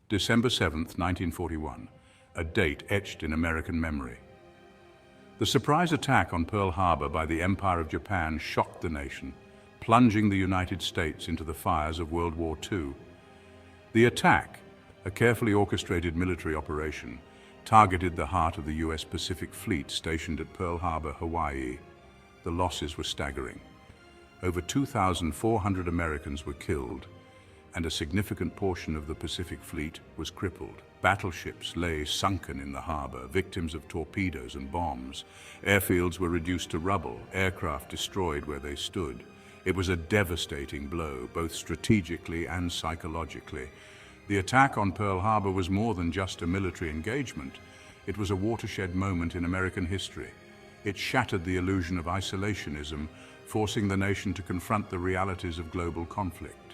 December 7, 1941, a date etched in American memory. The surprise attack on Pearl Harbor by the Empire of Japan shocked the nation, plunging the United States into the fires of World War II. The attack, a carefully orchestrated military operation, targeted the heart of the U.S. Pacific Fleet stationed at Pearl Harbor, Hawaii. The losses were staggering. Over 2,400 Americans were killed, and a significant portion of the Pacific Fleet was crippled. Battleships lay sunken in the harbor, victims of torpedoes and bombs. Airfields were reduced to rubble, aircraft destroyed where they stood. It was a devastating blow, both strategically and psychologically. The attack on Pearl Harbor was more than just a military engagement. It was a watershed moment in American history. It shattered the illusion of isolationism, forcing the nation to confront the realities of global conflict.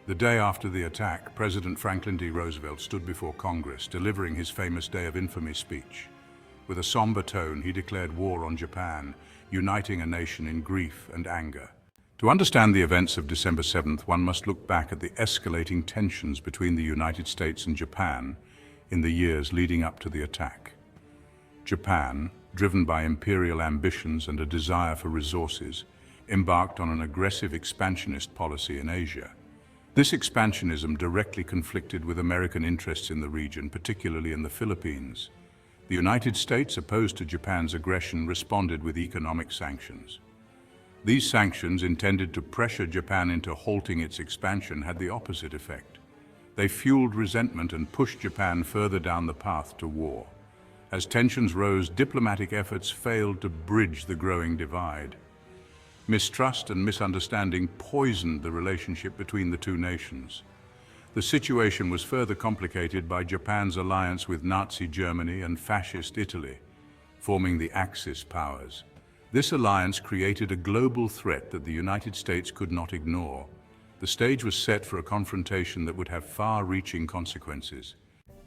The day after the attack, President Franklin D. Roosevelt stood before Congress, delivering his famous Day of Infamy speech. With a somber tone, he declared war on Japan, uniting a nation in grief and anger. To understand the events of December 7th, one must look back at the escalating tensions between the United States and Japan in the years leading up to the attack. Japan, driven by imperial ambitions and a desire for resources, embarked on an aggressive expansionist policy in Asia. This expansionism directly conflicted with American interests in the region, particularly in the Philippines. The United States, opposed to Japan's aggression, responded with economic sanctions. These sanctions, intended to pressure Japan into halting its expansion, had the opposite effect. They fueled resentment and pushed Japan further down the path to war. As tensions rose, diplomatic efforts failed to bridge the growing divide. Mistrust and misunderstanding poisoned the relationship between the two nations. The situation was further complicated by Japan's alliance with Nazi Germany and Fascist Italy, forming the Axis powers. This alliance created a global threat that the United States could not ignore. The stage was set for a confrontation that would have far-reaching consequences.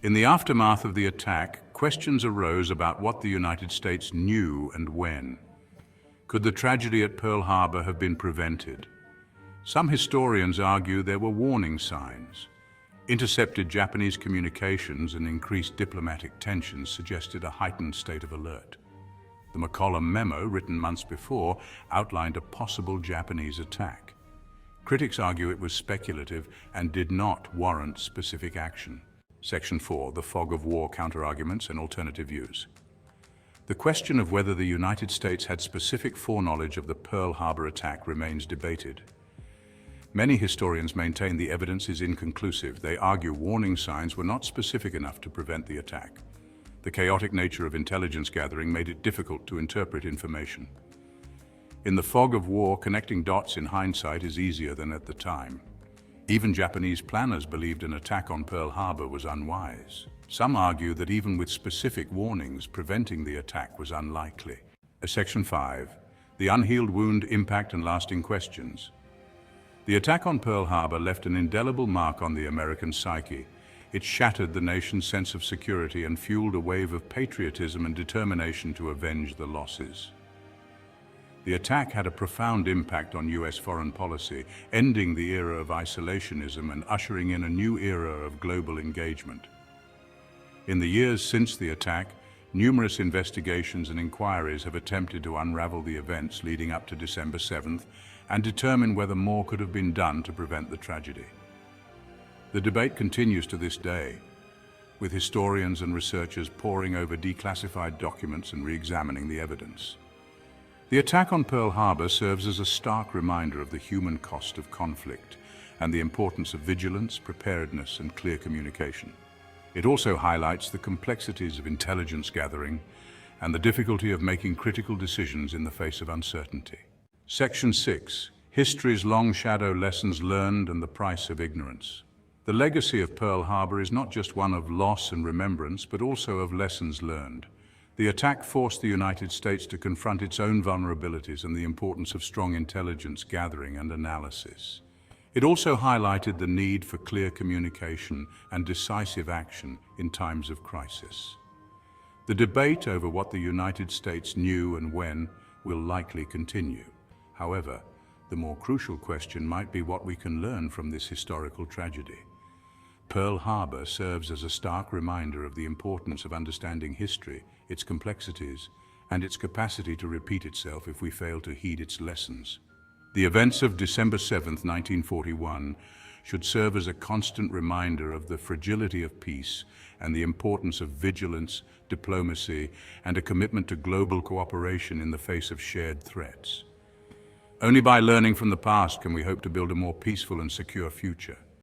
In the aftermath of the attack, questions arose about what the United States knew and when. Could the tragedy at Pearl Harbor have been prevented? Some historians argue there were warning signs. Intercepted Japanese communications and increased diplomatic tensions suggested a heightened state of alert. The McCollum memo, written months before, outlined a possible Japanese attack. Critics argue it was speculative and did not warrant specific action. Section 4, the fog of war, counterarguments and alternative views. The question of whether the United States had specific foreknowledge of the Pearl Harbor attack remains debated. Many historians maintain the evidence is inconclusive. They argue warning signs were not specific enough to prevent the attack. The chaotic nature of intelligence gathering made it difficult to interpret information. In the fog of war, connecting dots in hindsight is easier than at the time. Even Japanese planners believed an attack on Pearl Harbor was unwise. Some argue that even with specific warnings, preventing the attack was unlikely. Section 5. The unhealed wound, impact and lasting questions. The attack on Pearl Harbor left an indelible mark on the American psyche. It shattered the nation's sense of security and fueled a wave of patriotism and determination to avenge the losses. The attack had a profound impact on U.S. foreign policy, ending the era of isolationism and ushering in a new era of global engagement. In the years since the attack, numerous investigations and inquiries have attempted to unravel the events leading up to December 7th and determine whether more could have been done to prevent the tragedy. The debate continues to this day, with historians and researchers poring over declassified documents and re-examining the evidence. The attack on Pearl Harbor serves as a stark reminder of the human cost of conflict and the importance of vigilance, preparedness, and clear communication. It also highlights the complexities of intelligence gathering and the difficulty of making critical decisions in the face of uncertainty. Section 6. History's long shadow, lessons learned and the price of ignorance. The legacy of Pearl Harbor is not just one of loss and remembrance, but also of lessons learned. The attack forced the United States to confront its own vulnerabilities and the importance of strong intelligence gathering and analysis. It also highlighted the need for clear communication and decisive action in times of crisis. The debate over what the United States knew and when will likely continue. However, the more crucial question might be what we can learn from this historical tragedy. Pearl Harbor serves as a stark reminder of the importance of understanding history, its complexities, and its capacity to repeat itself if we fail to heed its lessons. The events of December 7, 1941, should serve as a constant reminder of the fragility of peace and the importance of vigilance, diplomacy, and a commitment to global cooperation in the face of shared threats. Only by learning from the past can we hope to build a more peaceful and secure future.